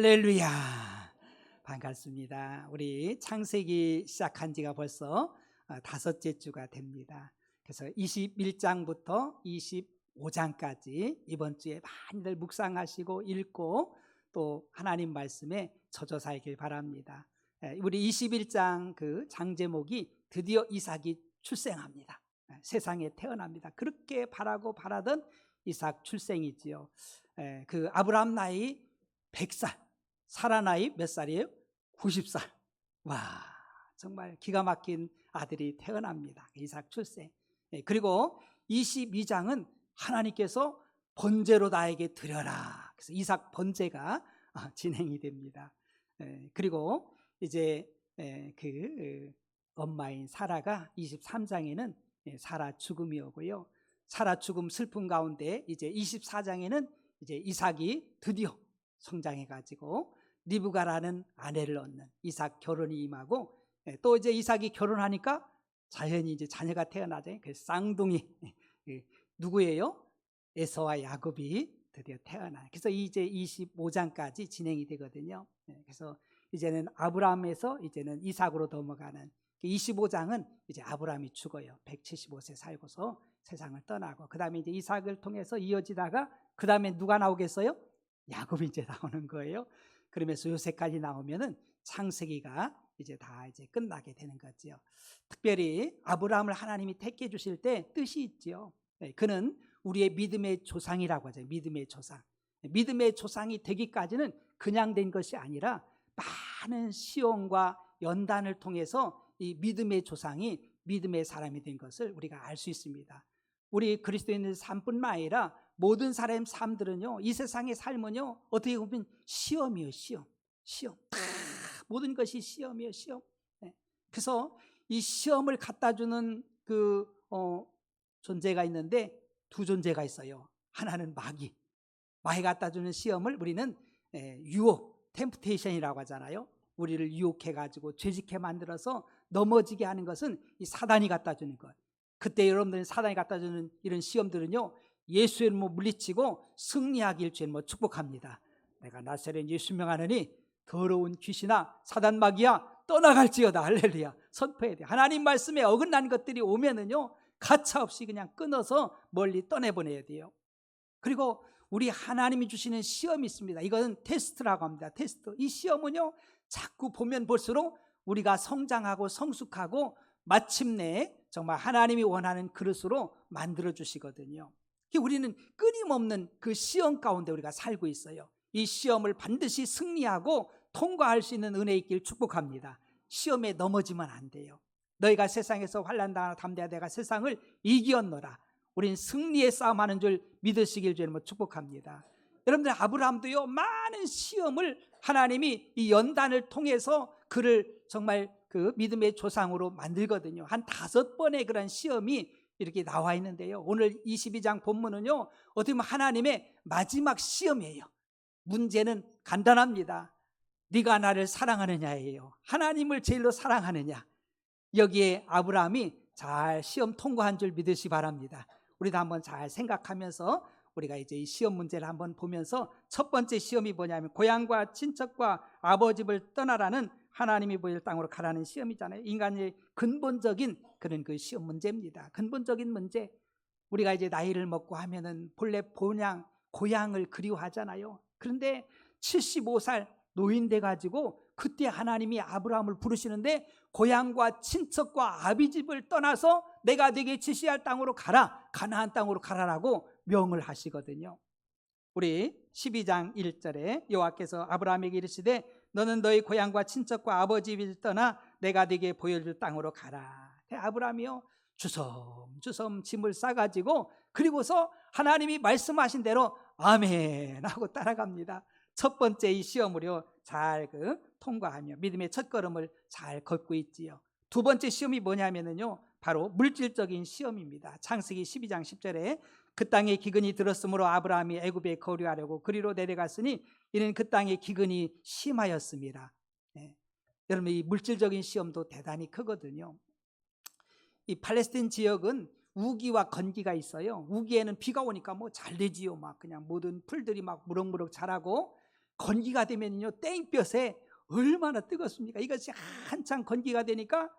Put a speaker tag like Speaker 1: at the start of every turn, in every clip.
Speaker 1: 할렐루야. 반갑습니다. 우리 창세기 시작한 지가 벌써 다섯째 주가 됩니다. 그래서 21장부터 25장까지 이번 주에 많이들 묵상하시고 읽고 또 하나님 말씀에 젖어 살길 바랍니다. 우리 21장 그 장 제목이 드디어 이삭이 출생합니다. 세상에 태어납니다. 그렇게 바라고 바라던 이삭 출생이지요. 그 아브라함 나이 100살, 사라 나이 몇 살이에요? 90살. 와, 정말 기가 막힌 아들이 태어납니다. 이삭 출생. 그리고 22장은 하나님께서 번제로 나에게 드려라. 그래서 이삭 번제가 진행이 됩니다. 그리고 이제 그 엄마인 사라가 23장에는 사라 죽음이 오고요. 사라 죽음 슬픔 가운데 이제 24장에는 이제 이삭이 드디어 성장해가지고 리브가라는 아내를 얻는 이삭 결혼이 임하고, 또 이제 이삭이 결혼하니까 자연히 이제 자녀가 태어나죠. 그래서 쌍둥이 누구예요? 에서와 야곱이 드디어 태어나요. 그래서 이제 25장까지 진행이 되거든요. 그래서 이제는 아브라함에서 이제는 이삭으로 넘어가는 25장은 이제 아브라함이 죽어요. 175세 살고서 세상을 떠나고, 그 다음에 이제 이삭을 통해서 이어지다가 그 다음에 누가 나오겠어요? 야곱이 이제 나오는 거예요. 그러면서 요새까지 나오면은 창세기가 이제 다 이제 끝나게 되는 거죠. 특별히 아브라함을 하나님이 택해 주실 때 뜻이 있죠. 그는 우리의 믿음의 조상이라고 하죠. 믿음의 조상. 믿음의 조상이 되기까지는 그냥 된 것이 아니라 많은 시험과 연단을 통해서 이 믿음의 조상이 믿음의 사람이 된 것을 우리가 알 수 있습니다. 우리 그리스도인의 삶뿐만 아니라 모든 사람의 삶들은요, 이 세상의 삶은요, 어떻게 보면 시험이에요. 시험. 모든 것이 시험이에요. 시험. 그래서 이 시험을 갖다 주는 그 존재가 있는데 두 존재가 있어요. 하나는 마귀 갖다 주는 시험을 우리는 유혹, 템프테이션이라고 하잖아요. 우리를 유혹해 가지고 죄짓게 만들어서 넘어지게 하는 것은 이 사단이 갖다 주는 것. 그때 여러분들이 사단이 갖다 주는 이런 시험들은요, 예수의 이름으로 물리치고 승리하길 주님 축복합니다. 내가 나사렛 예수 명하느니 더러운 귀신아 사단 마귀야 떠나갈지어다. 할렐루야. 선포해야 돼. 하나님 말씀에 어긋난 것들이 오면은요, 가차없이 그냥 끊어서 멀리 떠내보내야 돼요. 그리고 우리 하나님이 주시는 시험이 있습니다. 이건 테스트라고 합니다. 테스트. 이 시험은요, 자꾸 보면 볼수록 우리가 성장하고 성숙하고 마침내 정말 하나님이 원하는 그릇으로 만들어 주시거든요. 우리는 끊임없는 그 시험 가운데 우리가 살고 있어요. 이 시험을 반드시 승리하고 통과할 수 있는 은혜 있길 축복합니다. 시험에 넘어지면 안 돼요. 너희가 세상에서 환난당하나 담대하라. 내가 세상을 이기었노라. 우린 승리의 싸움하는 줄 믿으시길 주님으로 축복합니다. 여러분들, 아브라함도요, 많은 시험을 하나님이 이 연단을 통해서 그를 정말 그 믿음의 조상으로 만들거든요. 한 5번의 그런 시험이 이렇게 나와 있는데요, 오늘 22장 본문은요, 어떻게 보면 하나님의 마지막 시험이에요. 문제는 간단합니다. 네가 나를 사랑하느냐예요. 하나님을 제일로 사랑하느냐. 여기에 아브라함이 잘 시험 통과한 줄 믿으시 바랍니다. 우리도 한번 잘 생각하면서 우리가 이제 이 시험 문제를 한번 보면서, 첫 번째 시험이 뭐냐면 고향과 친척과 아버지를 떠나라는 하나님이 보일 땅으로 가라는 시험이잖아요. 인간의 근본적인 그런 그 시험 문제입니다. 근본적인 문제. 우리가 이제 나이를 먹고 하면은 본래 고향을 그리워하잖아요. 그런데 75살 노인 돼 가지고 그때 하나님이 아브라함을 부르시는데 고향과 친척과 아비집을 떠나서 내가 네게 지시할 땅으로 가라, 가나안 땅으로 가라라고 명을 하시거든요. 우리 12장 1절에 여호와께서 아브라함에게 이르시되 너는 너희 고향과 친척과 아버지를 떠나 내가 네게 보여줄 땅으로 가라. 아브라함이요, 주섬주섬 짐을 싸가지고, 그리고서 하나님이 말씀하신 대로 아멘 하고 따라갑니다. 첫 번째 이 시험으로 잘 통과하며 믿음의 첫걸음을 잘 걷고 있지요. 두 번째 시험이 뭐냐면요, 바로 물질적인 시험입니다. 창세기 12장 10절에 그 땅에 기근이 들었으므로 아브라함이 애굽에 거류하려고 그리로 내려갔으니 이는 그 땅에 기근이 심하였습니다. 여러분, 이 물질적인 시험도 대단히 크거든요. 이 팔레스타인 지역은 우기와 건기가 있어요. 우기에는 비가 오니까 뭐 잘 되지요. 막 그냥 모든 풀들이 막 무럭무럭 자라고, 건기가 되면요 땡볕에 얼마나 뜨겁습니까? 이것이 한창 건기가 되니까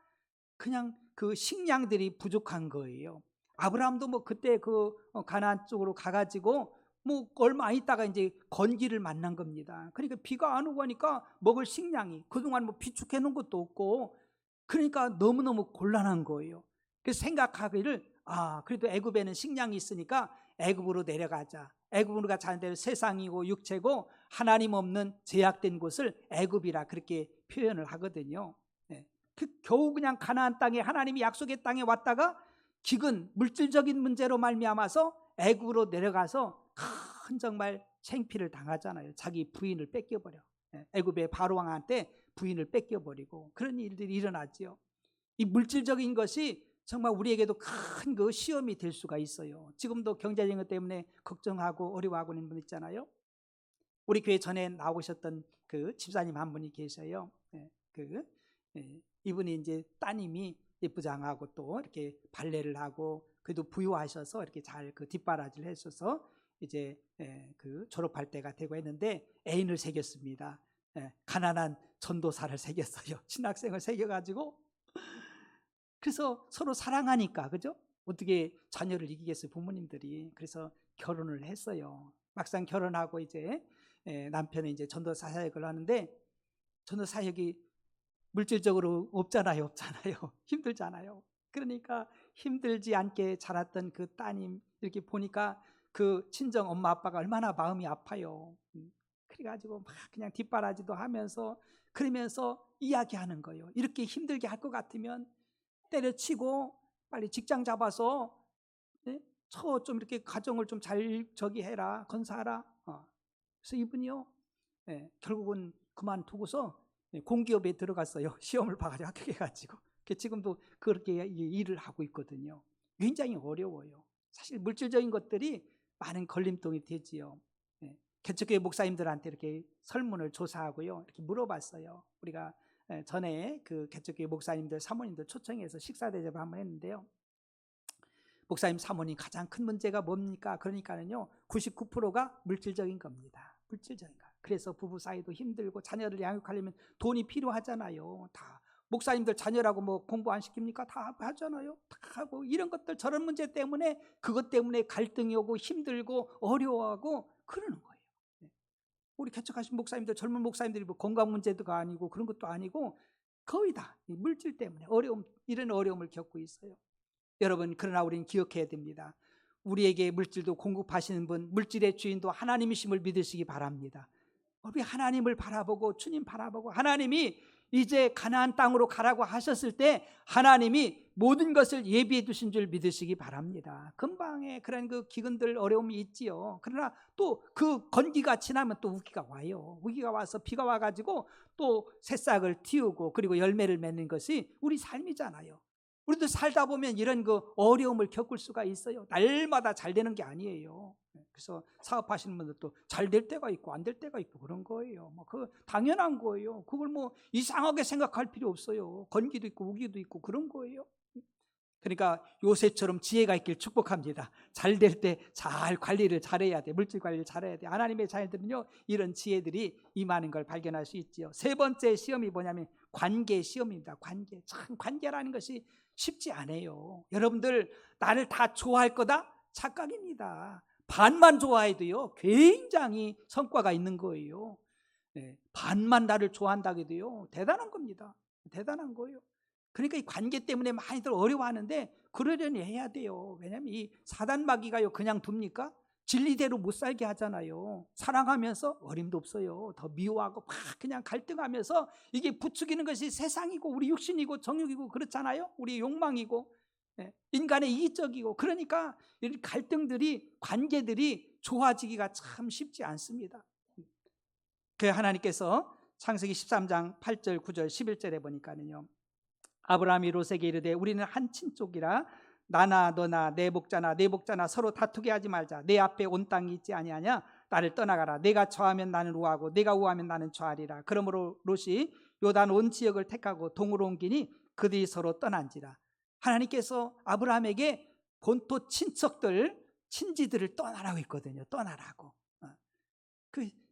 Speaker 1: 그냥 그 식량들이 부족한 거예요. 아브라함도 뭐 그때 그 가나안 쪽으로 가가지고 뭐 얼마 안 있다가 이제 건기를 만난 겁니다. 그러니까 비가 안 오고 하니까 먹을 식량이 그동안 뭐 비축해 놓은 것도 없고 그러니까 너무너무 곤란한 거예요. 그래서 생각하기를 그래도 애굽에는 식량이 있으니까 애굽으로 내려가자. 애굽으로 가자는 데는 세상이고 육체고 하나님 없는 제약된 곳을 애굽이라 그렇게 표현을 하거든요. 겨우 그냥 가나안 땅에 하나님이 약속의 땅에 왔다가 기근 물질적인 문제로 말미암아서 애굽으로 내려가서 큰 정말 창피를 당하잖아요. 자기 부인을 뺏겨버려. 애굽의 바로 왕한테 부인을 뺏겨버리고 그런 일들이 일어나지요. 이 물질적인 것이 정말 우리에게도 큰 그 시험이 될 수가 있어요. 지금도 경제적인 것 때문에 걱정하고 어려워하고 있는 분 있잖아요. 우리 교회 전에 나오셨던 그 집사님 한 분이 계셔요. 이분이 이제 따님이 예쁘장하고 또 이렇게 발레를 하고 그래도 부유하셔서 이렇게 잘 그 뒷바라지를 했어서 이제 그 졸업할 때가 되고 했는데 애인을 새겼습니다. 가난한 전도사를 새겼어요. 신학생을 새겨가지고 그래서 서로 사랑하니까 그죠? 어떻게 자녀를 이기겠어요 부모님들이. 그래서 결혼을 했어요. 막상 결혼하고 이제 남편이 이제 전도사 사역을 하는데 전도사 사역이 물질적으로 없잖아요. 힘들잖아요. 그러니까 힘들지 않게 자랐던 그 따님 이렇게 보니까 그 친정 엄마 아빠가 얼마나 마음이 아파요. 그래가지고 막 그냥 뒷바라지도 하면서 그러면서 이야기하는 거예요. 이렇게 힘들게 할 것 같으면 때려치고 빨리 직장 잡아서 좀 이렇게 가정을 좀 잘 해라 건사하라. 그래서 이분이요 결국은 그만두고서 공기업에 들어갔어요. 시험을 봐가지고 합격해가지고 지금도 그렇게 일을 하고 있거든요. 굉장히 어려워요. 사실 물질적인 것들이 많은 걸림돌이 되지요. 개척교회 목사님들한테 이렇게 설문을 조사하고요 이렇게 물어봤어요. 우리가 전에 그 개척교회 목사님들 사모님들 초청해서 식사 대접을 한번 했는데요. 목사님 사모님 가장 큰 문제가 뭡니까? 그러니까는요 99%가 물질적인 겁니다. 물질적인 거. 그래서 부부 사이도 힘들고 자녀를 양육하려면 돈이 필요하잖아요. 다 목사님들 자녀라고 뭐 공부 안 시킵니까? 다 하잖아요. 다 하고 이런 것들 저런 문제 때문에 그것 때문에 갈등이 오고 힘들고 어려워하고 그러는 거예요. 우리 개척하신 목사님들 젊은 목사님들이 뭐 건강 문제도 아니고 그런 것도 아니고 거의 다 물질 때문에 이런 어려움을 겪고 있어요. 여러분 그러나 우리는 기억해야 됩니다. 우리에게 물질도 공급하시는 분 물질의 주인도 하나님이심을 믿으시기 바랍니다. 우리 하나님을 바라보고 주님 바라보고 하나님이 이제 가나안 땅으로 가라고 하셨을 때 하나님이 모든 것을 예비해 두신 줄 믿으시기 바랍니다. 금방에 그런 그 기근들 어려움이 있지요. 그러나 또 그 건기가 지나면 또 우기가 와요. 우기가 와서 비가 와가지고 또 새싹을 틔우고 그리고 열매를 맺는 것이 우리 삶이잖아요. 우리도 살다 보면 이런 그 어려움을 겪을 수가 있어요. 날마다 잘 되는 게 아니에요. 그래서 사업하시는 분들도 잘 될 때가 있고 안 될 때가 있고 그런 거예요. 뭐 그 당연한 거예요. 그걸 뭐 이상하게 생각할 필요 없어요. 건기도 있고 우기도 있고 그런 거예요. 그러니까 요셉처럼 지혜가 있길 축복합니다. 잘 될 때 잘 관리를 잘해야 돼. 물질 관리를 잘해야 돼. 하나님의 자녀들은요 이런 지혜들이 임하는 걸 발견할 수 있지요. 세 번째 시험이 뭐냐면 관계 시험입니다. 참 관계라는 것이 쉽지 않아요. 여러분들 나를 다 좋아할 거다? 착각입니다. 반만 좋아해도요 굉장히 성과가 있는 거예요. 반만 나를 좋아한다고 해도요 대단한 겁니다. 대단한 거예요. 그러니까 이 관계 때문에 많이들 어려워하는데 그러려니 해야 돼요. 왜냐하면 이 사단 마귀가요 그냥 둡니까? 진리대로 못 살게 하잖아요. 사랑하면서 어림도 없어요. 더 미워하고 막 그냥 갈등하면서 이게 부추기는 것이 세상이고 우리 육신이고 정욕이고 그렇잖아요. 우리 욕망이고 인간의 이기적이고 그러니까 이런 갈등들이 관계들이 좋아지기가 참 쉽지 않습니다. 그 하나님께서 창세기 13장 8절 9절 11절에 보니까는요 아브라함이 롯에게 이르되 우리는 한 친족이라 나나 너나 내 복자나 서로 다투게 하지 말자. 내 앞에 온 땅이 있지 아니하냐? 나를 떠나가라. 내가 좌하면 나는 우하고 내가 우하면 나는 좌하리라. 그러므로 롯이 요단 온 지역을 택하고 동으로 옮기니 그들이 서로 떠난지라. 하나님께서 아브라함에게 본토 친척들 친지들을 떠나라고 했거든요. 떠나라고.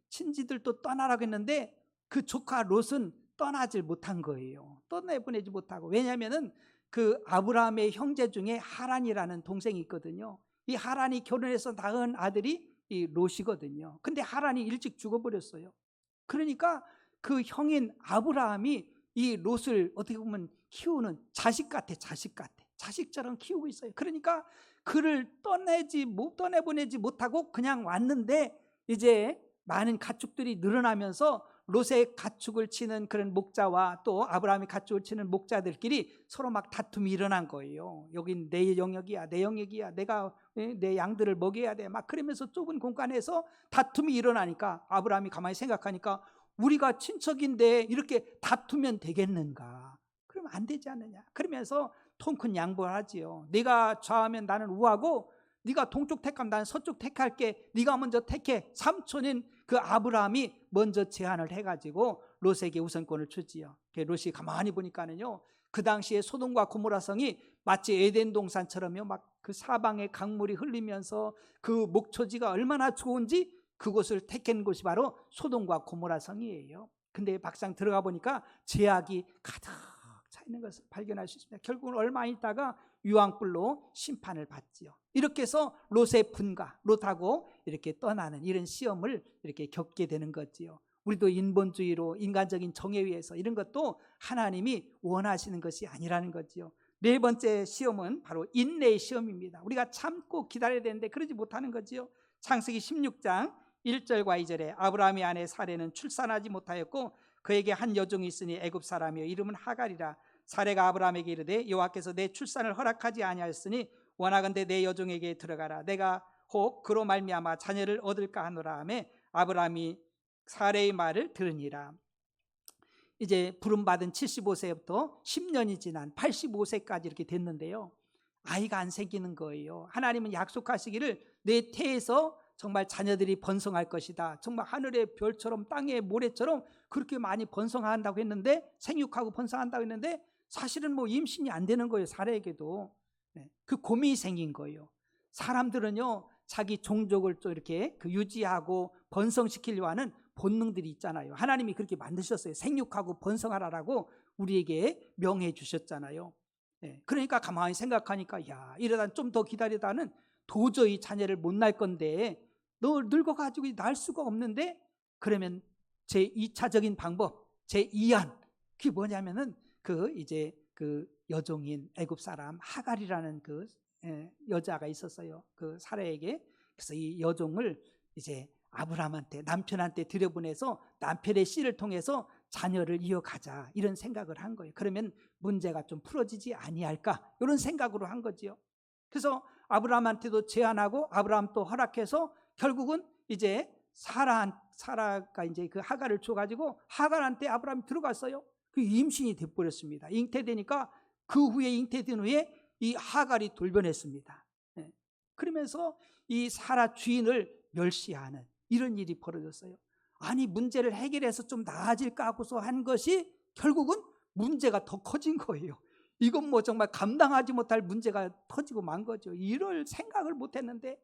Speaker 1: 친지들도 떠나라고 했는데 그 조카 롯은 떠나질 못한 거예요. 떠내보내지 못하고. 왜냐하면은 그 아브라함의 형제 중에 하란이라는 동생이 있거든요. 이 하란이 결혼해서 낳은 아들이 이 롯이거든요. 근데 하란이 일찍 죽어버렸어요. 그러니까 그 형인 아브라함이 이 롯을 어떻게 보면 키우는 자식 같아. 자식처럼 키우고 있어요. 그러니까 그를 떠내보내지 못하고 그냥 왔는데 이제 많은 가축들이 늘어나면서 롯의 가축을 치는 그런 목자와 또 아브라함이 가축을 치는 목자들끼리 서로 막 다툼이 일어난 거예요. 여긴 내 영역이야, 내 영역이야, 내가 내 양들을 먹여야 돼. 막 그러면서 좁은 공간에서 다툼이 일어나니까 아브라함이 가만히 생각하니까 우리가 친척인데 이렇게 다투면 되겠는가? 그러면 안 되지 않느냐? 그러면서 통큰 양보를 하지요. 네가 좌하면 나는 우하고 네가 동쪽 택하면 나는 서쪽 택할게. 네가 먼저 택해. 삼촌인 그 아브라함이 먼저 제안을 해가지고 롯에게 우선권을 주지요. 롯이 가만히 보니까는요, 그 당시에 소돔과 고모라 성이 마치 에덴 동산처럼요, 막 그 사방에 강물이 흘리면서 그 목초지가 얼마나 좋은지 그곳을 택한 곳이 바로 소돔과 고모라 성이에요. 근데 막상 들어가 보니까 죄악이 가득 차 있는 것을 발견할 수 있습니다. 결국은 얼마 있다가 유황불로 심판을 받지요. 이렇게 해서 롯의 분가, 롯하고 이렇게 떠나는 이런 시험을 이렇게 겪게 되는 거지요. 우리도 인본주의로 인간적인 정에 의해서 이런 것도 하나님이 원하시는 것이 아니라는 거지요. 네 번째 시험은 바로 인내의 시험입니다. 우리가 참고 기다려야 되는데 그러지 못하는 거지요. 창세기 16장 1절과 2절에 아브라함의 아내 사레는 출산하지 못하였고 그에게 한 여종이 있으니 애굽 사람이요 이름은 하갈이라. 사레가 아브라함에게 이르되 여호와께서 내 출산을 허락하지 아니하였으니 원하건대 내 여종에게 들어가라. 내가 혹 그로 말미암아 자녀를 얻을까 하노라 하며 아브라함이 사레의 말을 들으니라. 이제 부름받은 75세부터 10년이 지난 85세까지 이렇게 됐는데요, 아이가 안 생기는 거예요. 하나님은 약속하시기를 내 태에서 정말 자녀들이 번성할 것이다, 정말 하늘의 별처럼 땅의 모래처럼 그렇게 많이 번성한다고 했는데, 생육하고 번성한다고 했는데 사실은 뭐 임신이 안 되는 거예요. 사례에게도. 그 고민이 생긴 거예요. 사람들은요, 자기 종족을 또 이렇게 유지하고 번성시키려 하는 본능들이 있잖아요. 하나님이 그렇게 만드셨어요. 생육하고 번성하라라고 우리에게 명해 주셨잖아요. 그러니까 가만히 생각하니까 야, 이러다 좀 더 기다리다는 도저히 자녀를 못 낳을 건데, 너 늙어가지고 낳을 수가 없는데, 그러면 제2차적인 방법, 제2안, 그게 뭐냐면은 이제 그 여종인 애굽 사람 하갈이라는 그 여자가 있었어요. 그 사라에게. 그래서 이 여종을 이제 아브라함한테, 남편한테 들여보내서 남편의 씨를 통해서 자녀를 이어가자, 이런 생각을 한 거예요. 그러면 문제가 좀 풀어지지 아니할까, 이런 생각으로 한 거지요. 그래서 아브라함한테도 제안하고 아브라함 또 허락해서 결국은 이제 사라가 이제 그 하갈을 줘가지고 하갈한테 아브라함이 들어갔어요. 그 임신이 돼버렸습니다. 잉태되니까 그 후에 잉태된 후에 이 하갈이 돌변했습니다. 그러면서 이 사라 주인을 멸시하는 이런 일이 벌어졌어요. 아니, 문제를 해결해서 좀 나아질까 하고서 한 것이 결국은 문제가 더 커진 거예요. 이건 뭐 정말 감당하지 못할 문제가 터지고 만 거죠. 이럴 생각을 못했는데.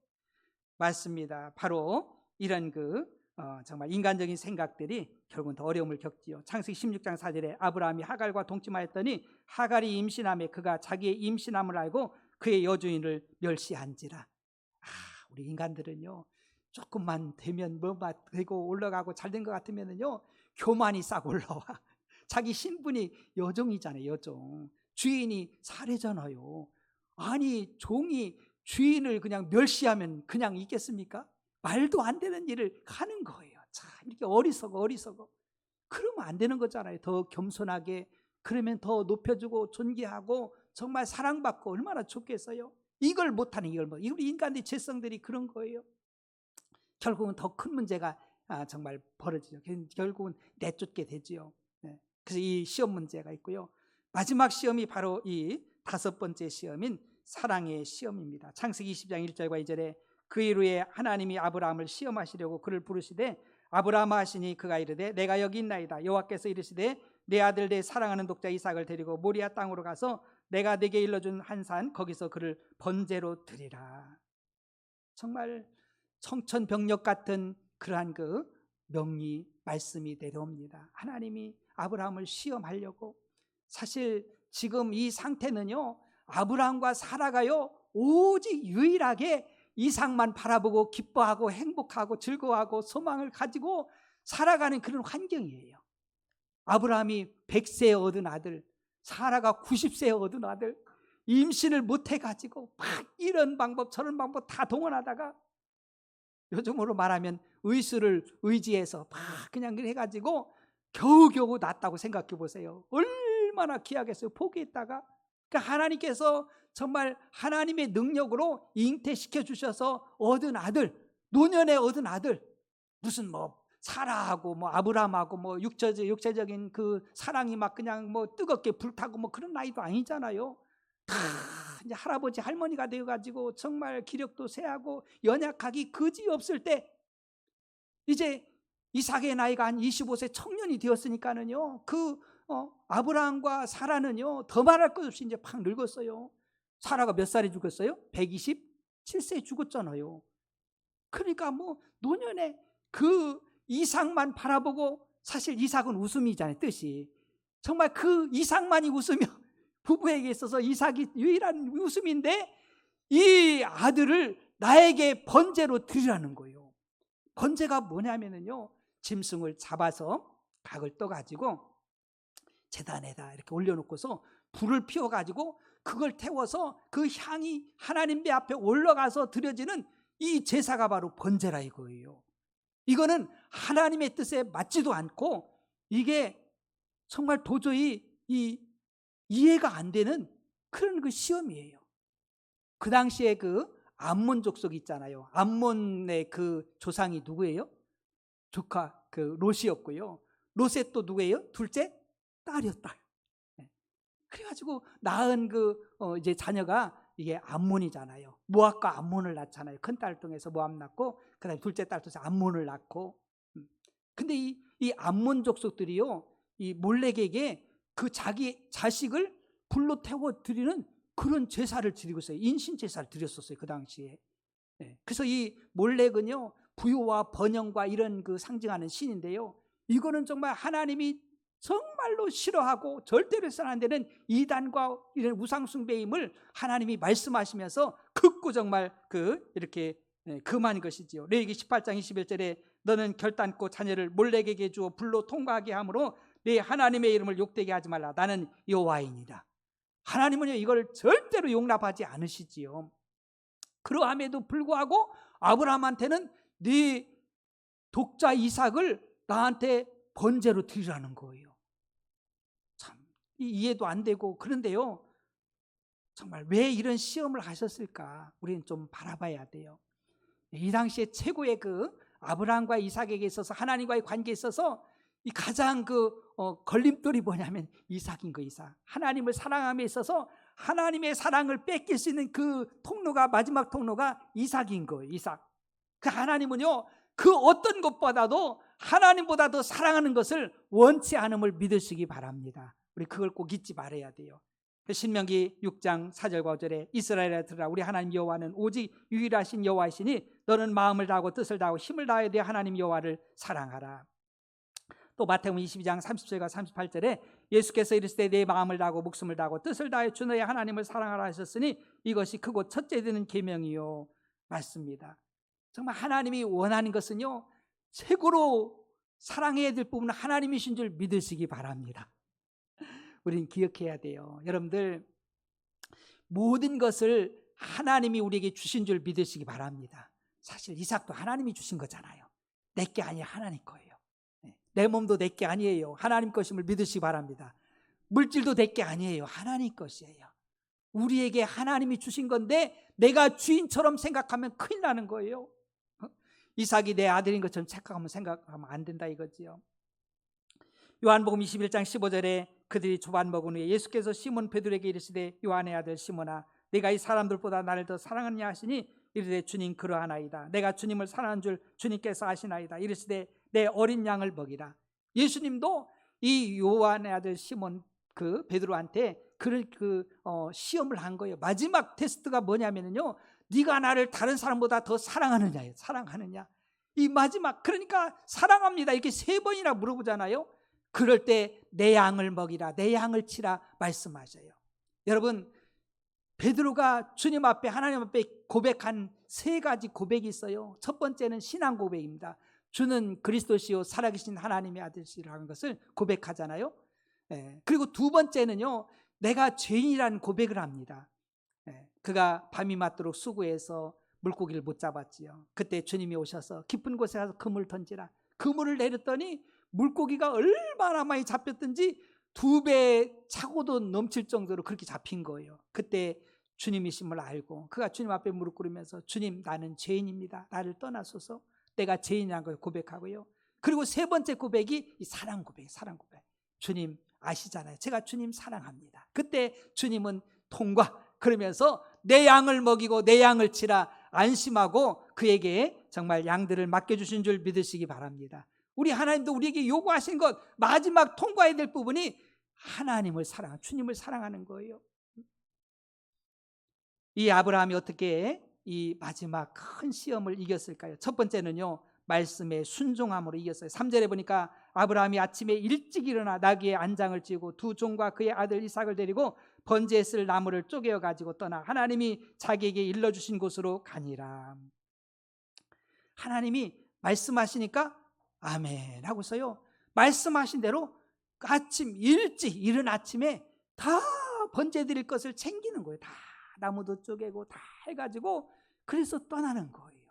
Speaker 1: 맞습니다. 바로 이런 정말 인간적인 생각들이 결국은 더 어려움을 겪지요. 창세기 16장 4절에 아브라함이 하갈과 동침하였더니 하갈이 임신하며 그가 자기의 임신함을 알고 그의 여주인을 멸시한지라. 우리 인간들은요, 조금만 되면 뭐가 되고 올라가고 잘된 것 같으면은요, 교만이 싹 올라와. 자기 신분이 여종이잖아요. 여종. 주인이 사례잖아요. 아니, 종이 주인을 그냥 멸시하면 그냥 있겠습니까? 말도 안 되는 일을 하는 거예요. 참, 이렇게 어리석어. 그러면 안 되는 거잖아요. 더 겸손하게, 그러면 더 높여주고 존귀하고 정말 사랑받고 얼마나 좋겠어요. 이걸 못하는, 우리 인간의 죄성들이 그런 거예요. 결국은 더 큰 문제가 정말 벌어지죠. 결국은 내쫓게 되지요. 그래서 이 시험 문제가 있고요. 마지막 시험이 바로 이 5번째 시험인 사랑의 시험입니다. 창세기 20장 1절과 2절에 그 이후에 하나님이 아브라함을 시험하시려고 그를 부르시되 아브라함아 하시니 그가 이르되 내가 여기 있나이다. 여호와께서 이르시되 내 아들 내 사랑하는 독자 이삭을 데리고 모리아 땅으로 가서 내가 네게 일러준 한 산 거기서 그를 번제로 드리라. 정말 청천벽력 같은 그러한 명리 말씀이 내려옵니다. 하나님이 아브라함을 시험하려고. 사실 지금 이 상태는요, 아브라함과 사라가요 오직 유일하게 이삭만 바라보고 기뻐하고 행복하고 즐거워하고 소망을 가지고 살아가는 그런 환경이에요. 아브라함이 100세에 얻은 아들, 사라가 90세에 얻은 아들, 임신을 못해가지고 막 이런 방법 저런 방법 다 동원하다가 요즘으로 말하면 의수를 의지해서 막 그냥 해가지고 겨우겨우 낳았다고 생각해 보세요. 얼마나 귀하겠어요. 포기했다가. 그러니까 하나님께서 정말 하나님의 능력으로 잉태시켜 주셔서 얻은 아들, 노년에 얻은 아들, 무슨 뭐 사라하고 뭐 아브라함하고 뭐 육체적인 그 사랑이 막 그냥 뭐 뜨겁게 불타고 뭐 그런 나이도 아니잖아요. 다 이제 할아버지 할머니가 되어가지고 정말 기력도 쇠하고 연약하기 그지없을 때 이제 이삭의 나이가 한 25세 청년이 되었으니까는요, 아브라함과 사라는요 더 말할 것 없이 이제 팍 늙었어요. 사라가 몇 살에 죽었어요? 127세에 죽었잖아요. 그러니까 뭐 노년에 그 이삭만 바라보고, 사실 이삭은 웃음이잖아요, 뜻이. 정말 그 이삭만이 웃으며 부부에게 있어서 이삭이 유일한 웃음인데 이 아들을 나에게 번제로 드리라는 거예요. 번제가 뭐냐면요, 짐승을 잡아서 각을 떠가지고 제단에다 이렇게 올려놓고서 불을 피워가지고 그걸 태워서 그 향이 하나님 배 앞에 올라가서 드려지는 이 제사가 바로 번제라 이거예요. 이거는 하나님의 뜻에 맞지도 않고 이게 정말 도저히 이해가 안 되는 그런 그 시험이에요. 그 당시에 그 암몬 족속이 있잖아요. 암몬의 그 조상이 누구예요? 조카 그 롯이었고요. 롯의 또 누구예요? 둘째 딸이요, 딸. 그래가지고 낳은 이제 자녀가 이게 암몬이잖아요. 모압과 암몬을 낳잖아요. 큰 딸을 통해서 모압 낳고, 그다음에 둘째 딸 통해서 암몬을 낳고. 근데 이 암몬 족속들이요, 이 몰렉에게 그 자기 자식을 불로 태워 드리는 그런 제사를 드리고 있어요. 인신 제사를 드렸었어요, 그 당시에. 그래서 이 몰렉은요 부요와 번영과 이런 그 상징하는 신인데요, 이거는 정말 하나님이 정말로 싫어하고 절대로 해서는 안 되는 이단과 이런 우상숭배임을 하나님이 말씀하시면서 극구 정말 이렇게 금한 것이지요. 레위기 18장 21절에 너는 결단코 자녀를 몰렉에게 주어 불로 통과하게 함으로 네 하나님의 이름을 욕되게 하지 말라. 나는 여호와이니라. 하나님은요 이걸 절대로 용납하지 않으시지요. 그러함에도 불구하고 아브라함한테는 네 독자 이삭을 나한테 번제로 드리라는 거예요. 참 이해도 안 되고. 그런데요, 정말 왜 이런 시험을 하셨을까 우리는 좀 바라봐야 돼요. 이 당시에 최고의 아브라함과 이삭에게 있어서 하나님과의 관계에 있어서 이 가장 걸림돌이 뭐냐면 이삭인 거. 이삭. 하나님을 사랑함에 있어서 하나님의 사랑을 뺏길 수 있는 그 통로가, 마지막 통로가 이삭인 거예요. 이삭. 그 하나님은요 그 어떤 것보다도 하나님보다 더 사랑하는 것을 원치 않음을 믿으시기 바랍니다. 우리 그걸 꼭 잊지 말아야 돼요. 신명기 6장 4절과 5절에 이스라엘아 들으라. 우리 하나님 여호와는 오직 유일하신 여호와이시니 너는 마음을 다하고 뜻을 다하고 힘을 다하여 네 하나님 여호와를 사랑하라. 또 마태복음 22장 30절과 38절에 예수께서 이르시되 내 마음을 다하고 목숨을 다하고 뜻을 다하여 주 너의 하나님을 사랑하라 하셨으니 이것이 크고 첫째 되는 계명이요 맞습니다. 정말 하나님이 원하는 것은요 최고로 사랑해야 될 부분은 하나님이신 줄 믿으시기 바랍니다. 우리는 기억해야 돼요. 여러분들 모든 것을 하나님이 우리에게 주신 줄 믿으시기 바랍니다. 사실 이삭도 하나님이 주신 거잖아요. 내 게 아니라 하나님 거예요. 내 몸도 내 게 아니에요. 하나님 것임을 믿으시기 바랍니다. 물질도 내 게 아니에요. 하나님 것이에요. 우리에게 하나님이 주신 건데 내가 주인처럼 생각하면 큰일 나는 거예요. 이삭이 내 아들인 것처럼 생각하면 안 된다 이거지요. 요한복음 21장 15절에 그들이 조반 먹은 후에 예수께서 시몬 베드로에게 이르시되 요한의 아들 시몬아 내가 이 사람들보다 나를 더 사랑하느냐 하시니 이르되 주님 그러하나이다. 내가 주님을 사랑하는 줄 주님께서 아시나이다. 이르시되 내 어린 양을 먹이라. 예수님도 이 요한의 아들 시몬 베드로한테 시험을 한 거예요. 마지막 테스트가 뭐냐면요, 네가 나를 다른 사람보다 더 사랑하느냐. 이 마지막, 그러니까 사랑합니다 이렇게 3번이나 물어보잖아요. 그럴 때 내 양을 먹이라, 내 양을 치라 말씀하셔요. 여러분, 베드로가 주님 앞에, 하나님 앞에 고백한 3가지 고백이 있어요. 첫 번째는 신앙 고백입니다. 주는 그리스도시요 살아계신 하나님의 아들이라는 것을 고백하잖아요. 그리고 두 번째는요, 내가 죄인이라는 고백을 합니다. 그가 밤이 맞도록 수고해서 물고기를 못 잡았지요. 그때 주님이 오셔서 깊은 곳에 가서 그물을 던지라. 그물을 내렸더니 물고기가 얼마나 많이 잡혔든지 2배 차고도 넘칠 정도로 그렇게 잡힌 거예요. 그때 주님이심을 알고 그가 주님 앞에 무릎 꿇으면서 주님, 나는 죄인입니다. 나를 떠나소서. 내가 죄인이라는 걸 고백하고요. 그리고 3번째 고백이 이 사랑 고백, 사랑 고백. 주님 아시잖아요. 제가 주님 사랑합니다. 그때 주님은 통과, 그러면서 내 양을 먹이고 내 양을 치라 안심하고 그에게 정말 양들을 맡겨주신 줄 믿으시기 바랍니다. 우리 하나님도 우리에게 요구하신 것, 마지막 통과해야 될 부분이 하나님을 사랑하는, 주님을 사랑하는 거예요. 이 아브라함이 어떻게 이 마지막 큰 시험을 이겼을까요? 첫 번째는요, 말씀의 순종함으로 이겼어요. 3절에 보니까 아브라함이 아침에 일찍 일어나 나귀의 안장을 찌고 2 종과 그의 아들 이삭을 데리고 번제에 쓸 나무를 쪼개어 가지고 떠나 하나님이 자기에게 일러주신 곳으로 가니라. 하나님이 말씀하시니까 아멘 하고서요, 말씀하신 대로 아침 일찍, 이른 아침에 다 번제 드릴 것을 챙기는 거예요. 다 나무도 쪼개고 다 해가지고 그래서 떠나는 거예요.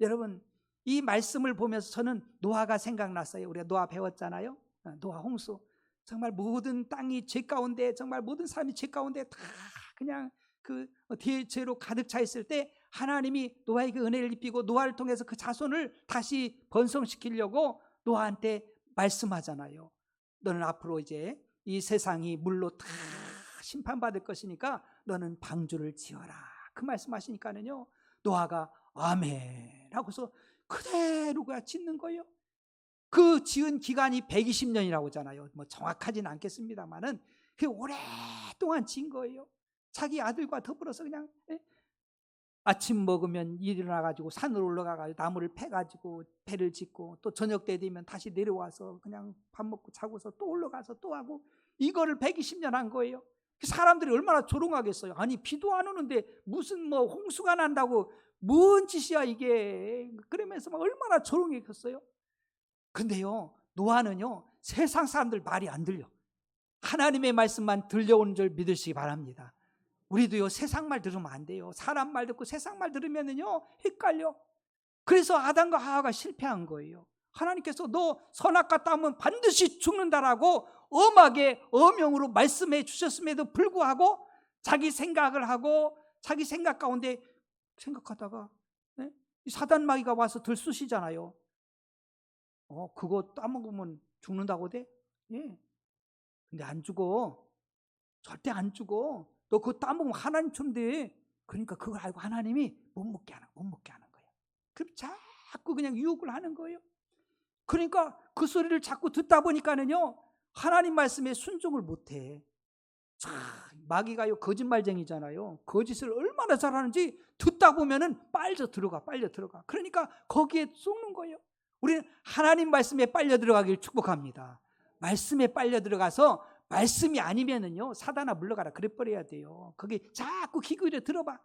Speaker 1: 여러분, 이 말씀을 보면서 저는 노아가 생각났어요. 우리가 노아 배웠잖아요. 노아 홍수. 정말 모든 땅이 죄 가운데, 정말 모든 사람이 죄 가운데 다 그냥 그 죄로 가득 차 있을 때 하나님이 노아에게 은혜를 입히고 노아를 통해서 그 자손을 다시 번성시키려고 노아한테 말씀하잖아요. 너는 앞으로 이제 이 세상이 물로 다 심판받을 것이니까 너는 방주를 지어라. 그 말씀하시니까는요, 노아가 아멘 하고서 그대로 그냥 짓는 거예요. 그 지은 기간이 120년이라고 하잖아요. 뭐 정확하지는 않겠습니다만은 그 오랫동안 지은 거예요. 자기 아들과 더불어서 그냥 아침 먹으면 일어나가지고 산으로 올라가가지고 나무를 패가지고 배를 짓고 또 저녁 때 되면 다시 내려와서 그냥 밥 먹고 자고서 또 올라가서 또 하고, 이거를 120년 한 거예요. 사람들이 얼마나 조롱하겠어요. 아니 비도 안 오는데 무슨 뭐 홍수가 난다고 뭔 짓이야 이게, 그러면서 막 얼마나 조롱했겠어요. 근데요, 노아는요 세상 사람들 말이 안 들려. 하나님의 말씀만 들려오는 줄 믿으시기 바랍니다. 우리도요 세상 말 들으면 안 돼요. 사람 말 듣고 세상 말 들으면은요 헷갈려. 그래서 아담과 하와가 실패한 거예요. 하나님께서 너 선악과 따면 반드시 죽는다라고 엄하게 어명으로 말씀해 주셨음에도 불구하고 자기 생각을 하고 자기 생각 가운데 생각하다가 사단 마귀가 와서 들쑤시잖아요. 그거 따먹으면 죽는다고 돼? 예. 근데 안 죽어. 절대 안 죽어. 너 그거 따먹으면 하나님처럼 돼. 그러니까 그걸 알고 하나님이 못 먹게 하는 거예요. 그럼 자꾸 그냥 유혹을 하는 거예요. 그러니까 그 소리를 자꾸 듣다 보니까는요 하나님 말씀에 순종을 못해. 마귀가요 거짓말쟁이잖아요. 거짓을 얼마나 잘하는지 듣다 보면은 빨려 들어가. 그러니까 거기에 속는 거예요. 우리는 하나님 말씀에 빨려 들어가길 축복합니다. 말씀에 빨려 들어가서 말씀이 아니면은요 사단아 물러가라 그래 버려야 돼요. 거기 자꾸 귀 기울여 들어봐.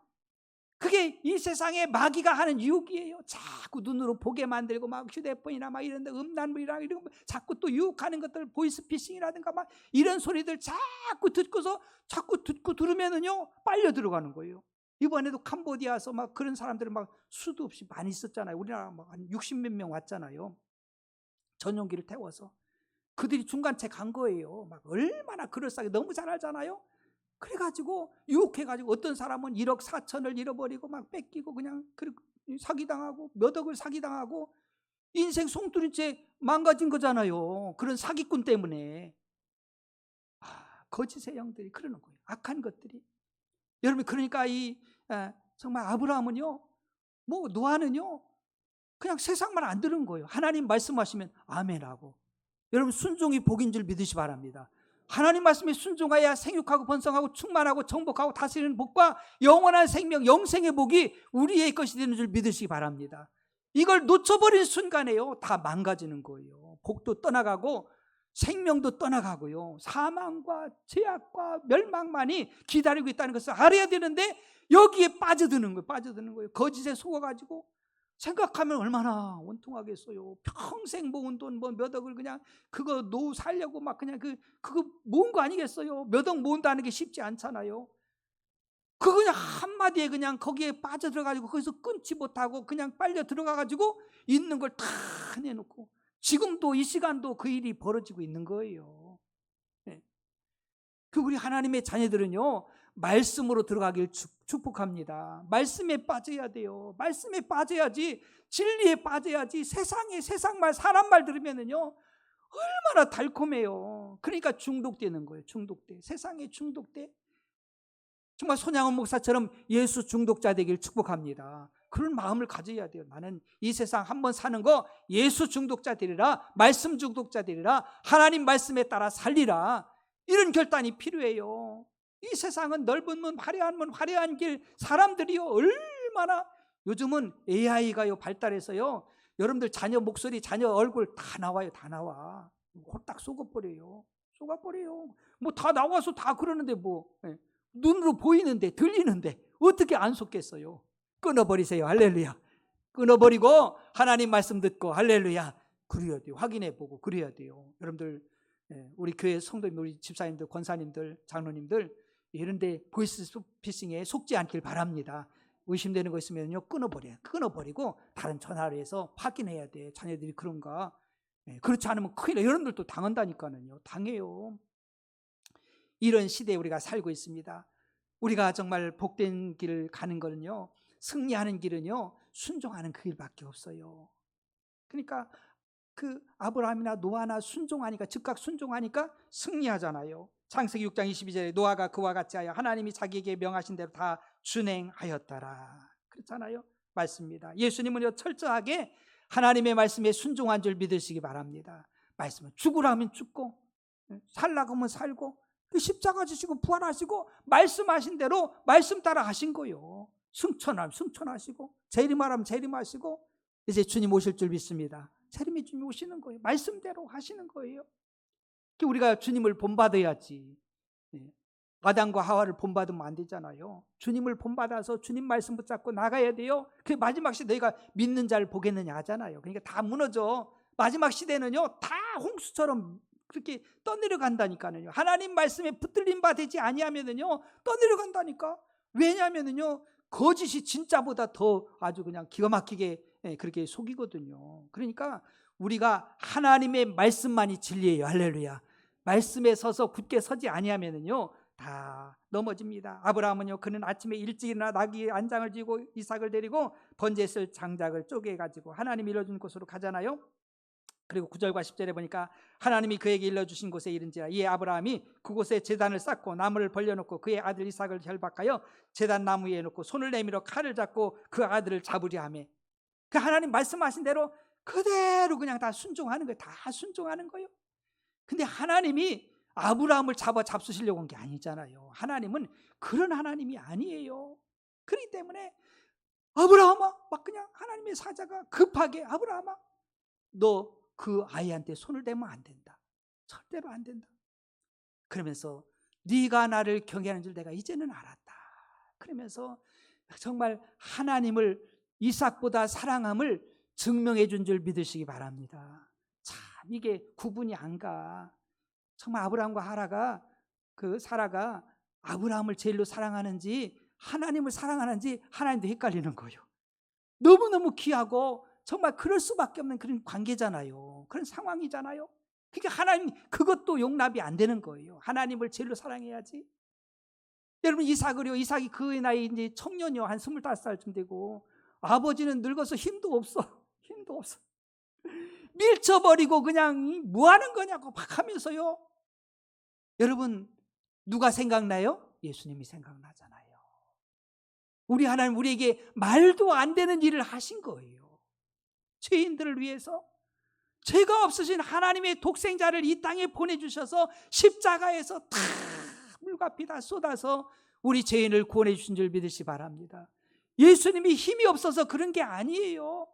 Speaker 1: 그게 이 세상에 마귀가 하는 유혹이에요. 자꾸 눈으로 보게 만들고 막 휴대폰이나 막 이런 데 음란물이랑 이런 거 자꾸 또 유혹하는 것들, 보이스피싱이라든가 막 이런 소리들 자꾸 듣고 들으면은요 빨려 들어가는 거예요. 이번에도 캄보디아에서 막 그런 사람들을 막 수도 없이 많이 있었잖아요. 우리나라 막 한 60몇 명 왔잖아요. 전용기를 태워서 그들이 중간체 간 거예요. 막 얼마나 그럴싸하게 너무 잘 알잖아요. 그래가지고 유혹해가지고 어떤 사람은 1억 4천을 잃어버리고 막 뺏기고 그냥 사기당하고 몇 억을 사기당하고 인생 송두리째 망가진 거잖아요. 그런 사기꾼 때문에. 거짓의 영들이 그러는 거예요. 악한 것들이. 여러분 그러니까 정말 아브라함은요, 뭐 노아는요 그냥 세상 말 안 들은 거예요. 하나님 말씀하시면 아멘하고. 여러분 순종이 복인 줄 믿으시 바랍니다. 하나님 말씀에 순종하여 생육하고 번성하고 충만하고 정복하고 다스리는 복과 영원한 생명, 영생의 복이 우리의 것이 되는 줄 믿으시기 바랍니다. 이걸 놓쳐버린 순간에요, 다 망가지는 거예요. 복도 떠나가고 생명도 떠나가고요, 사망과 죄악과 멸망만이 기다리고 있다는 것을 알아야 되는데 여기에 빠져드는 거예요. 거짓에 속아가지고 생각하면 얼마나 원통하겠어요. 평생 모은 돈 몇 억을 그냥 그거 노후 살려고 막 그냥 그거 모은 거 아니겠어요? 몇 억 모은다는 게 쉽지 않잖아요. 그거 그냥 한마디에 그냥 거기에 빠져들어가지고 거기서 끊지 못하고 그냥 빨려 들어가가지고 있는 걸 다 내놓고 지금도 이 시간도 그 일이 벌어지고 있는 거예요. 네. 우리 하나님의 자녀들은요, 말씀으로 들어가길 축복합니다. 말씀에 빠져야 돼요. 말씀에 빠져야지, 진리에 빠져야지. 세상 말, 사람 말 들으면은요 얼마나 달콤해요. 그러니까 중독되는 거예요. 세상에 중독돼. 정말 손양원 목사처럼 예수 중독자 되길 축복합니다. 그런 마음을 가져야 돼요. 나는 이 세상 한번 사는 거 예수 중독자 되리라, 말씀 중독자 되리라, 하나님 말씀에 따라 살리라, 이런 결단이 필요해요. 이 세상은 넓은 문, 화려한 길, 사람들이요 얼마나, 요즘은 AI가요 발달해서요 여러분들 자녀 목소리, 자녀 얼굴 다 나와요. 다 나와. 홀딱 속아버려요. 뭐 다 나와서 다 그러는데 뭐 눈으로 보이는데 들리는데 어떻게 안 속겠어요? 끊어버리세요. 할렐루야. 끊어버리고 하나님 말씀 듣고 할렐루야 그래야 돼요. 확인해보고 그래야 돼요. 여러분들, 우리 교회 성도님, 우리 집사님들, 권사님들, 장로님들 이런데 보이스피싱에 속지 않길 바랍니다. 의심되는 거 있으면요 끊어버리고 다른 전화를 해서 확인해야 돼. 자녀들이 그런가. 그렇지 않으면 큰일 나요. 여러분들도 당한다니까요. 당해요. 이런 시대에 우리가 살고 있습니다. 우리가 정말 복된 길을 가는 거는요, 승리하는 길은요 순종하는 그 길밖에 없어요. 그러니까 그 아브라함이나 노아나 순종하니까, 즉각 순종하니까 승리하잖아요. 창세기 6장 22절에 노아가 그와 같이 하여 하나님이 자기에게 명하신 대로 다 준행하였더라 그렇잖아요. 맞습니다. 예수님은요 철저하게 하나님의 말씀에 순종한 줄 믿으시기 바랍니다. 말씀은 죽으라면 죽고 살라고 하면 살고, 그 십자가 지시고 부활하시고 말씀하신 대로 말씀 따라 하신 거예요. 승천하면 승천하시고 재림하라면 재림하시고, 이제 주님 오실 줄 믿습니다. 재림이 주님 오시는 거예요. 말씀대로 하시는 거예요. 우리가 주님을 본받아야지. 아담과 하와를 본받으면 안 되잖아요. 주님을 본받아서 주님 말씀 붙잡고 나가야 돼요. 그 마지막 시대 너희가 믿는 자를 보겠느냐 하잖아요. 그러니까 다 무너져. 마지막 시대는요 다 홍수처럼 그렇게 떠내려간다니까요. 하나님 말씀에 붙들린 바 되지 아니하면은요 떠내려간다니까. 왜냐하면은요 거짓이 진짜보다 더 아주 그냥 기가 막히게 그렇게 속이거든요. 그러니까 우리가 하나님의 말씀만이 진리예요. 할렐루야. 말씀에 서서 굳게 서지 아니하면은요 다 넘어집니다. 아브라함은요 그는 아침에 일찍 일어나 나귀의 안장을 쥐고 이삭을 데리고 번제에 쓸 장작을 쪼개가지고 하나님이 일러준 곳으로 가잖아요. 그리고 9절과 10절에 보니까 하나님이 그에게 일러주신 곳에 이른지라 이에 아브라함이 그곳에 제단을 쌓고 나무를 벌려놓고 그의 아들 이삭을 결박하여 제단 나무 위에 놓고 손을 내밀어 칼을 잡고 그 아들을 잡으려 하며, 그 하나님 말씀하신 대로 그대로 그냥 다 순종하는 거예요. 다 순종하는 거예요. 근데 하나님이 아브라함을 잡수시려고 한 게 아니잖아요. 하나님은 그런 하나님이 아니에요. 그렇기 때문에 아브라함아, 막 그냥 하나님의 사자가 급하게 아브라함아 너 그 아이한테 손을 대면 안 된다. 절대로 안 된다. 그러면서 네가 나를 경외하는 줄 내가 이제는 알았다. 그러면서 정말 하나님을 이삭보다 사랑함을 증명해 준 줄 믿으시기 바랍니다. 참 이게 구분이 안 가. 정말 아브라함과 사라가 아브라함을 제일로 사랑하는지 하나님을 사랑하는지 하나님도 헷갈리는 거예요. 너무너무 귀하고 정말 그럴 수밖에 없는 그런 관계잖아요. 그런 상황이잖아요. 그러니까 하나님 그것도 용납이 안 되는 거예요. 하나님을 제일로 사랑해야지. 여러분 이삭이 그 나이 이제 청년이요. 한 25살쯤 되고 아버지는 늙어서 힘도 없어. 밀쳐버리고 그냥 뭐 하는 거냐고 막 하면서요. 여러분 누가 생각나요? 예수님이 생각나잖아요. 우리 하나님 우리에게 말도 안 되는 일을 하신 거예요. 죄인들을 위해서 죄가 없으신 하나님의 독생자를 이 땅에 보내주셔서 십자가에서 다 물과 피 다 쏟아서 우리 죄인을 구원해 주신 줄 믿으시 바랍니다. 예수님이 힘이 없어서 그런 게 아니에요.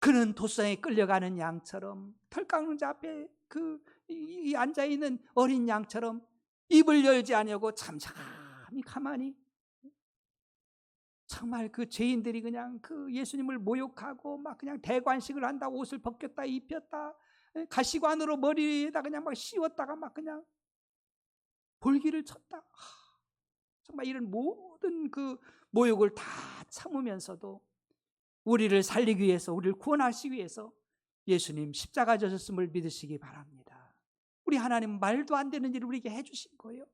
Speaker 1: 그는 도성에 끌려가는 양처럼, 털 깎는 자 앞에 이 앉아있는 어린 양처럼 입을 열지 아니하고 잠잠히 가만히, 정말 그 죄인들이 그냥 그 예수님을 모욕하고 막 그냥 대관식을 한다고 옷을 벗겼다 입혔다, 가시관으로 머리에다 그냥 막 씌웠다가 막 그냥 볼기를 쳤다, 정말 이런 모든 그 모욕을 다 참으면서도 우리를 살리기 위해서, 우리를 구원하시기 위해서 예수님 십자가 지셨음을 믿으시기 바랍니다. 우리 하나님 말도 안 되는 일을 우리에게 해주신 거예요.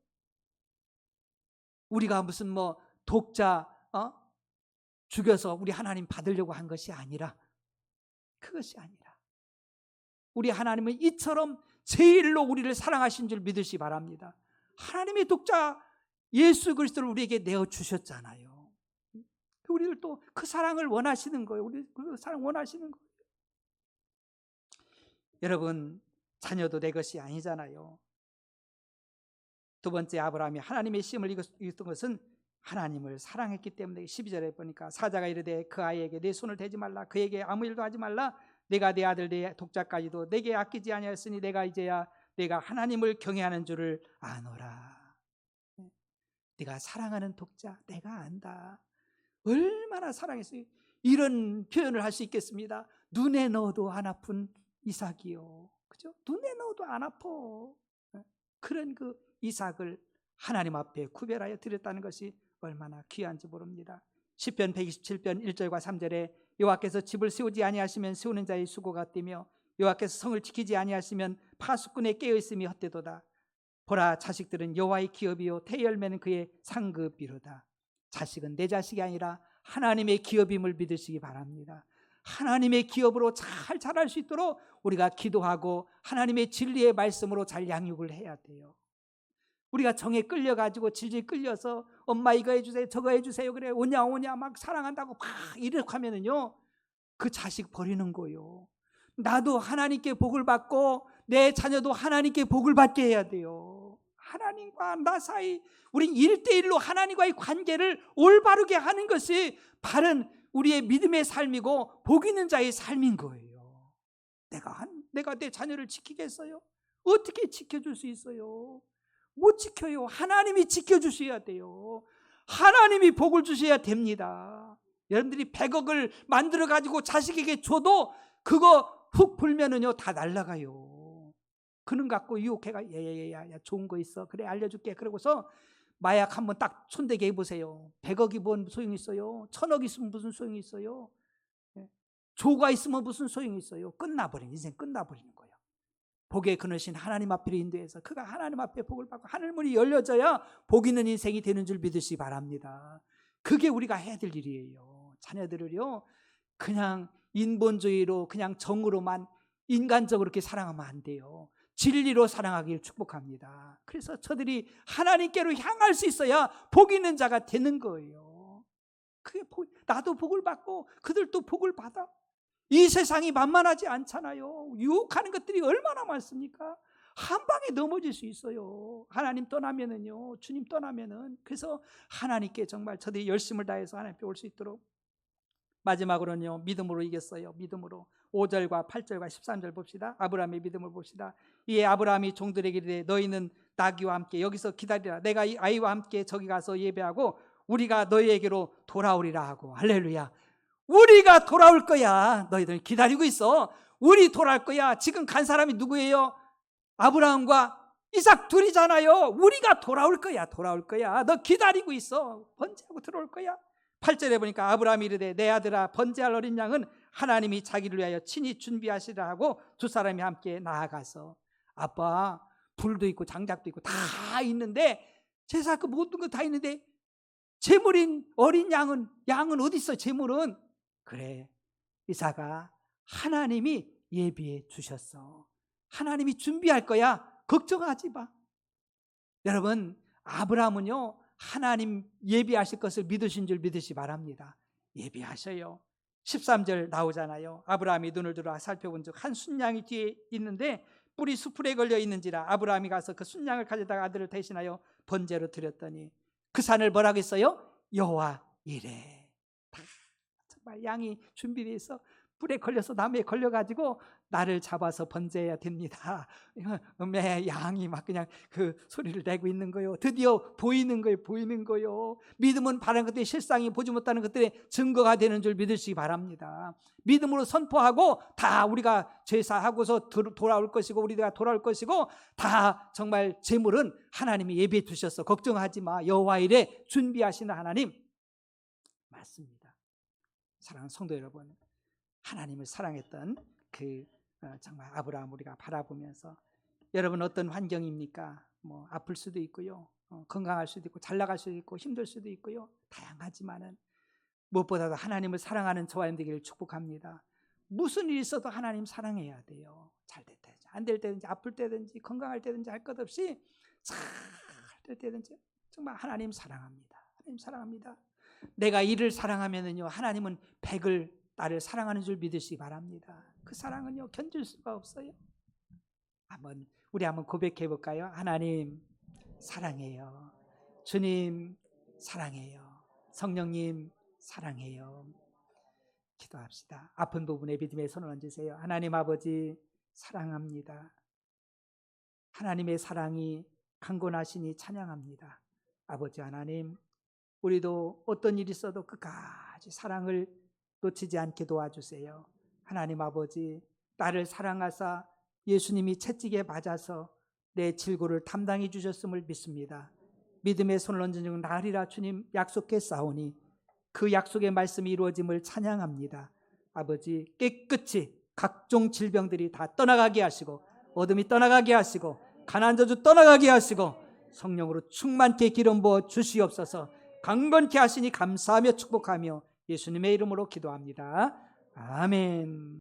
Speaker 1: 우리가 무슨 뭐 독자 죽여서 우리 하나님 받으려고 한 것이 아니라, 그것이 아니라 우리 하나님은 이처럼 제일로 우리를 사랑하신 줄 믿으시기 바랍니다. 하나님의 독자 예수 그리스도를 우리에게 내어주셨잖아요. 우리를 또 그 사랑을 원하시는 거예요. 우리 그 사랑 원하시는 거예요. 여러분, 자녀도 내 것이 아니잖아요. 두 번째, 아브라함이 하나님의 시험을 이겼던 것은 하나님을 사랑했기 때문에 12절에 보니까 사자가 이르되 그 아이에게 내 손을 대지 말라, 그에게 아무 일도 하지 말라, 내가 내 아들 내 독자까지도 내게 아끼지 아니하였으니 내가 이제야 내가 하나님을 경외하는 줄을 아노라. 네가 사랑하는 독자 내가 안다. 얼마나 사랑했어요. 이런 표현을 할 수 있겠습니다. 눈에 넣어도 안 아픈 이삭이요, 그죠? 눈에 넣어도 안 아파. 그런 그 이삭을 하나님 앞에 구별하여 드렸다는 것이 얼마나 귀한지 모릅니다. 시편 127편 1절과 3절에 여호와께서 집을 세우지 아니하시면 세우는 자의 수고가 뛰며 여호와께서 성을 지키지 아니하시면 파수꾼의 깨어있음이 헛되도다. 보라, 자식들은 여호와의 기업이요 태열매는 그의 상급이로다. 자식은 내 자식이 아니라 하나님의 기업임을 믿으시기 바랍니다. 하나님의 기업으로 잘 자랄 수 있도록 우리가 기도하고 하나님의 진리의 말씀으로 잘 양육을 해야 돼요. 우리가 정에 끌려가지고 질질 끌려서 엄마 이거 해주세요 저거 해주세요 그래 오냐 막 사랑한다고 막 이렇게 하면은요, 그 자식 버리는 거예요. 나도 하나님께 복을 받고 내 자녀도 하나님께 복을 받게 해야 돼요. 하나님과 나 사이 우린 1대1로 하나님과의 관계를 올바르게 하는 것이 바른 우리의 믿음의 삶이고 복 있는 자의 삶인 거예요. 내가 내 자녀를 지키겠어요? 어떻게 지켜줄 수 있어요? 못 지켜요. 하나님이 지켜주셔야 돼요. 하나님이 복을 주셔야 됩니다. 여러분들이 100억을 만들어 가지고 자식에게 줘도 그거 훅 불면은요 다 날아가요. 그는 갖고 유혹해가 야야야야 좋은 거 있어 그래 알려줄게 그러고서 마약 한번 딱 손대게 해보세요. 100억이 뭔 소용이 있어요? 1000억 있으면 무슨 소용이 있어요? 조가 있으면 무슨 소용이 있어요? 끝나버린 인생 끝나버리는 거예요. 복의 근원이신 하나님 앞으로 인도해서 그가 하나님 앞에 복을 받고 하늘문이 열려져야 복 있는 인생이 되는 줄 믿으시기 바랍니다. 그게 우리가 해야 될 일이에요. 자녀들을요 그냥 인본주의로 그냥 정으로만 인간적으로 그렇게 사랑하면 안 돼요. 진리로 사랑하기를 축복합니다. 그래서 저들이 하나님께로 향할 수 있어야 복 있는 자가 되는 거예요. 그게 나도 복을 받고 그들도 복을 받아. 이 세상이 만만하지 않잖아요. 유혹하는 것들이 얼마나 많습니까? 한 방에 넘어질 수 있어요. 하나님 떠나면은요, 주님 떠나면은. 그래서 하나님께 정말 저들이 열심을 다해서 하나님께 올 수 있도록. 마지막으로는요, 믿음으로 이겼어요. 믿음으로. 5절과 8절과 13절 봅시다. 아브라함의 믿음을 봅시다. 이에 아브라함이 종들에게 이르되 너희는 나귀와 함께 여기서 기다리라. 내가 이 아이와 함께 저기 가서 예배하고 우리가 너희에게로 돌아오리라 하고. 할렐루야. 우리가 돌아올 거야. 너희들 기다리고 있어. 우리 돌아올 거야. 지금 간 사람이 누구예요? 아브라함과 이삭 둘이잖아요. 우리가 돌아올 거야. 돌아올 거야. 너 기다리고 있어. 번제하고 들어올 거야. 8절에 보니까 아브라함이 이르되 내 아들아 번제할 어린 양은 하나님이 자기를 위하여 친히 준비하시라 하고 두 사람이 함께 나아가서 아빠 불도 있고 장작도 있고 다 있는데 제사 그 모든 거 다 있는데 제물인 어린 양은 어디 있어? 제물은 그래 이삭아 하나님이 예비해 주셨어. 하나님이 준비할 거야. 걱정하지 마. 여러분 아브라함은요 하나님 예비하실 것을 믿으신 줄 믿으시 바랍니다. 예비하셔요. 13절 나오잖아요. 아브라함이 눈을 들어 살펴본 즉 한 순양이 뒤에 있는데 뿔이 수풀에 걸려 있는지라 아브라함이 가서 그 순양을 가져다가 아들을 대신하여 번제로 드렸더니 그 산을 뭐라고 했어요? 여호와 이레. 정말 양이 준비되어 있어. 불에 걸려서 나무에 걸려가지고 나를 잡아서 번제해야 됩니다. 매 양이 막 그냥 그 소리를 내고 있는 거요. 드디어 보이는 거요. 믿음은 바라는 것들이 실상이 보지 못하는 것들의 증거가 되는 줄 믿으시기 바랍니다. 믿음으로 선포하고 다 우리가 제사하고서 돌아올 것이고 우리가 돌아올 것이고 다 정말 재물은 하나님이 예비해 두셔서 걱정하지 마. 여호와 일에 준비하시는 하나님. 맞습니다. 사랑하는 성도 여러분, 하나님을 사랑했던 정말 아브라함 우리가 바라보면서 여러분 어떤 환경입니까? 뭐 아플 수도 있고요, 건강할 수도 있고 잘 나갈 수도 있고 힘들 수도 있고요, 다양하지만은 무엇보다도 하나님을 사랑하는 저와 되기를 축복합니다. 무슨 일이 있어도 하나님 사랑해야 돼요. 잘 될 때든지 안 될 때든지 아플 때든지 건강할 때든지 할 것 없이 잘 될 때든지 정말 하나님 사랑합니다. 하나님 사랑합니다. 내가 이를 사랑하면은요, 하나님은 100을 나를 사랑하는 줄 믿으시기 바랍니다. 그 사랑은요 견딜 수가 없어요. 우리 한번 고백해 볼까요? 하나님 사랑해요. 주님 사랑해요. 성령님 사랑해요. 기도합시다. 아픈 부분에 믿음의 손을 얹으세요. 하나님 아버지 사랑합니다. 하나님의 사랑이 강건하시니 찬양합니다. 아버지 하나님, 우리도 어떤 일이 있어도 끝까지 사랑을 놓치지 않게 도와주세요. 하나님 아버지, 나를 사랑하사 예수님이 채찍에 맞아서 내 질고를 담당해 주셨음을 믿습니다. 믿음의 손을 얹은 중 나으리라 주님 약속했사오니 그 약속의 말씀이 이루어짐을 찬양합니다. 아버지, 깨끗이 각종 질병들이 다 떠나가게 하시고 어둠이 떠나가게 하시고 가난 저주 떠나가게 하시고 성령으로 충만케 기름 부어 주시옵소서. 강건케 하시니 감사하며 축복하며 예수님의 이름으로 기도합니다. 아멘.